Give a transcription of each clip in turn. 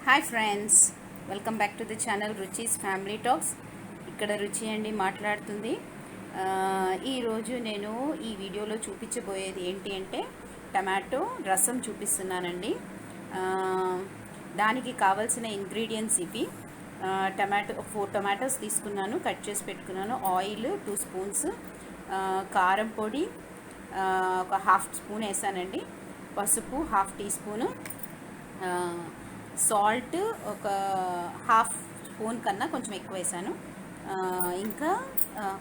Hi friends, welcome back to the channel Ruchi's family talks. ఇక్కడ రుచి అండి మాట్లాడుతుంది. ఈరోజు నేను ఈ వీడియోలో చూపించబోయేది ఏంటి అంటే టమాటో రసం చూపిస్తున్నానండి. దానికి కావాల్సిన ఇంగ్రీడియంట్స్ ఇవి. టమాటో 4 టమాటోస్ తీసుకున్నాను, కట్ చేసి పెట్టుకున్నాను. ఆయిల్ 2 స్పూన్స్, కారం పొడి ఒక 1/2 స్పూన్ వేసానండి. పసుపు 1/2 టీ స్పూను, సాల్ట్ ఒక 1/2 స్పూన్ కన్నా కొంచెం ఎక్కువ వేసాను. ఇంకా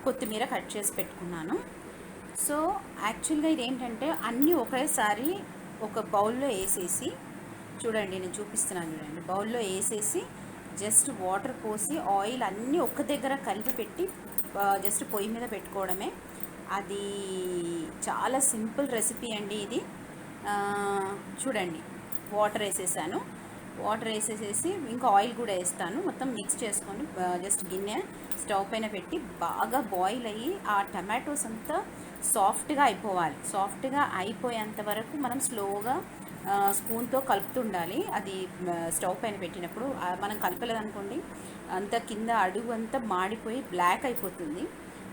కొత్తిమీర కట్ చేసి పెట్టుకున్నాను. సో యాక్చువల్గా ఇదేంటంటే అన్నీ ఒకేసారి ఒక బౌల్లో వేసేసి, చూడండి నేను చూపిస్తున్నాను చూడండి, బౌల్లో వేసేసి జస్ట్ వాటర్ పోసి ఆయిల్ అన్నీ ఒక్క దగ్గర కలిపి పెట్టి జస్ట్ పొయ్యి మీద పెట్టుకోవడమే. అది చాలా సింపుల్ రెసిపీ అండి ఇది. చూడండి, వాటర్ వేసేసాను. వాటర్ వేసేసేసి ఇంకా ఆయిల్ కూడా వేస్తాను. మొత్తం మిక్స్ చేసుకొని జస్ట్ గిన్నె స్టవ్ పైన పెట్టి బాగా బాయిల్ అయ్యి ఆ టమాటోస్ అంతా సాఫ్ట్గా అయిపోవాలి. సాఫ్ట్గా అయిపోయేంత వరకు మనం స్లోగా స్పూన్తో కలుపుతుండాలి. అది స్టవ్ పైన పెట్టినప్పుడు మనం కలపలేదనుకోండి, అంత కింద అడుగు అంతా మాడిపోయి బ్లాక్ అయిపోతుంది.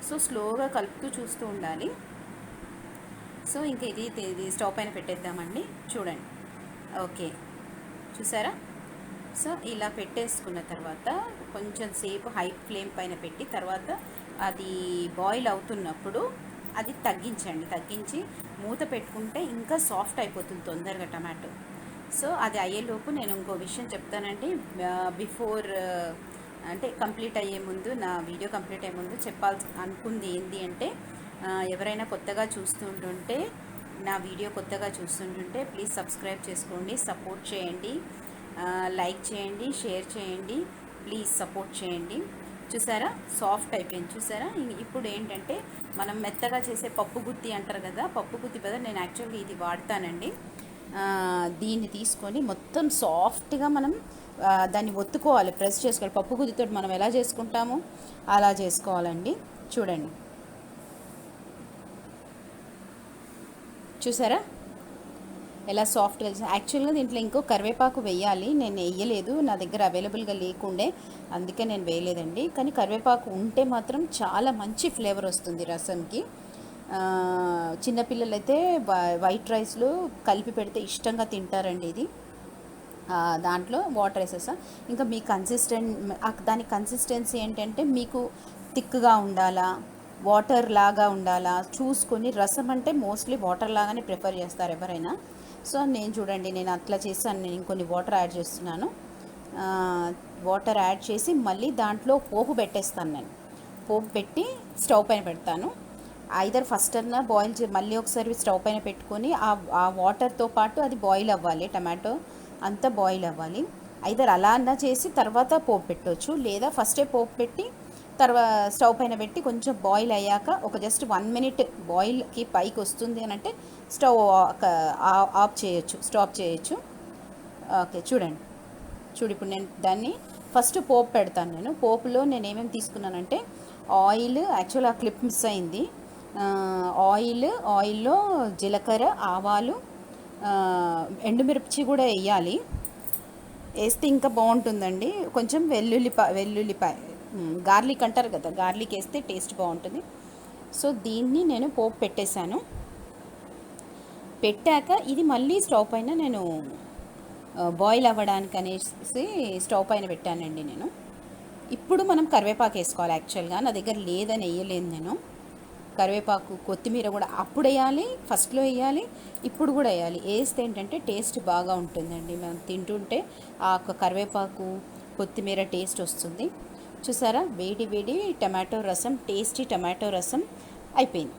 సో స్లోగా కలుపుతూ చూస్తూ ఉండాలి. సో ఇంకా ఇది స్టవ్ పైన పెట్టేద్దామండి. చూడండి, ఓకే, చూసారా? సో ఇలా పెట్టేసుకున్న తర్వాత కొంచెం సేపు హై ఫ్లేమ్ పైన పెట్టి తర్వాత అది బాయిల్ అవుతున్నప్పుడు అది తగ్గించి మూత పెట్టుకుంటే ఇంకా సాఫ్ట్ అయిపోతుంది తొందరగా టమాటో. సో అది అయ్యేలోపు నేను ఇంకో విషయం చెప్తానండి. బిఫోర్ అంటే కంప్లీట్ అయ్యే ముందు, నా వీడియో కంప్లీట్ అయ్యే ముందు చెప్పాల్సి అనుకుంది ఏంటి అంటే, ఎవరైనా కొత్తగా చూస్తుంటుంటే, నా వీడియో కొత్తగా చూస్తుంటుంటే ప్లీజ్ సబ్స్క్రైబ్ చేసుకోండి, సపోర్ట్ చేయండి, లైక్ చేయండి, షేర్ చేయండి, ప్లీజ్ సపోర్ట్ చేయండి. చూసారా, సాఫ్ట్ అయిపోయింది చూసారా? ఇప్పుడు ఏంటంటే మనం మెత్తగా చేసే పప్పు గుత్తి అంటారు కదా, పప్పు గుత్తి బదులు నేను యాక్చువల్గా ఇది వాడతానండి. దీన్ని తీసుకొని మొత్తం సాఫ్ట్గా మనం దాన్ని ఒత్తుకోవాలి, ప్రెస్ చేసుకోవాలి. పప్పు గుత్తితో మనం ఎలా చేసుకుంటామో అలా చేసుకోవాలండి. చూడండి, చూసారా ఎలా సాఫ్ట్గా. యాక్చువల్గా దీంట్లో ఇంకో కరివేపాకు వేయాలి, నేను వేయలేదు, నా దగ్గర అవైలబుల్గా లేకుండే, అందుకే నేను వేయలేదండి. కానీ కరివేపాకు ఉంటే మాత్రం చాలా మంచి ఫ్లేవర్ వస్తుంది రసంకి. చిన్నపిల్లలు అయితే వైట్ రైస్లో కలిపి పెడితే ఇష్టంగా తింటారండి ఇది. దాంట్లో వాటర్ వేసేసా. ఇంకా మీ దాని కన్సిస్టెన్సీ ఏంటంటే మీకు థిక్గా ఉండాలా, వాటర్ లాగా ఉండాలా చూసుకొని. రసం అంటే మోస్ట్లీ వాటర్ లాగానే ప్రిఫర్ చేస్తారు ఎవరైనా. సో నేను చూడండి, నేను అట్లా చేశాను. నేను ఇంకొన్ని వాటర్ యాడ్ చేస్తున్నాను. వాటర్ యాడ్ చేసి మళ్ళీ దాంట్లో పోపు పెట్టేస్తాను. నేను పోపు పెట్టి స్టవ్ పైన పెడతాను. ఐదర్ ఫస్ట్ అన్నా మళ్ళీ ఒకసారి స్టవ్ పైన పెట్టుకొని ఆ వాటర్తో పాటు అది బాయిల్ అవ్వాలి, టమాటో అంతా బాయిల్ అవ్వాలి. ఐదర్ అలా అన్నా చేసి తర్వాత పోపు పెట్టవచ్చు, లేదా ఫస్టే పోపు పెట్టి తర్వాత స్టవ్ పైన పెట్టి కొంచెం బాయిల్ అయ్యాక ఒక జస్ట్ 1 మినిట్ బాయిల్కి పైకి వస్తుంది అని అంటే స్టవ్ స్టాప్ చేయొచ్చు. ఓకే, చూడండి, ఇప్పుడు నేను దాన్ని ఫస్ట్ పోపు పెడతాను. నేను పోపులో నేను ఏమేమి తీసుకున్నానంటే ఆయిల్, యాక్చువల్ ఆ క్లిప్ మిస్ అయింది. ఆయిల్లో జీలకర్ర, ఆవాలు, ఎండుమిర్చి కూడా వేయాలి, వేస్తే ఇంకా బాగుంటుందండి. కొంచెం వెల్లుల్లిపాయ గార్లిక్ అంటారు కదా, గార్లిక్ వేస్తే టేస్ట్ బాగుంటుంది. సో దీన్ని నేను పోపు పెట్టేశాను. పెట్టాక ఇది మళ్ళీ స్టవ్ పైన నేను బాయిల్ అవ్వడానికి అనేసి స్టవ్ పైన పెట్టానండి నేను. ఇప్పుడు మనం కరివేపాకు వేసుకోవాలి. యాక్చువల్గా నా దగ్గర లేదని వేయలేదు నేను. కరివేపాకు, కొత్తిమీర కూడా అప్పుడు వేయాలి, ఫస్ట్లో వేయాలి, ఇప్పుడు కూడా వేయాలి. వేస్తే ఏంటంటే టేస్ట్ బాగా ఉంటుందండి. మనం తింటుంటే ఆ కరివేపాకు, కొత్తిమీర టేస్ట్ వస్తుంది. చూసారా, వేడి వేడి టమాటో రసం, టేస్టీ టమాటో రసం అయిపోయింది.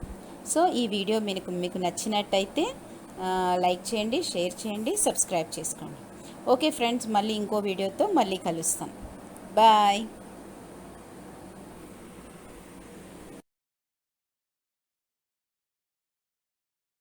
సో ఈ వీడియో మీకు నచ్చినట్టయితే లైక్ చేయండి, షేర్ చేయండి, సబ్స్క్రైబ్ చేసుకోండి. ఓకే ఫ్రెండ్స్, మళ్ళీ ఇంకో వీడియోతో మళ్ళీ కలుస్తాను. బాయ్.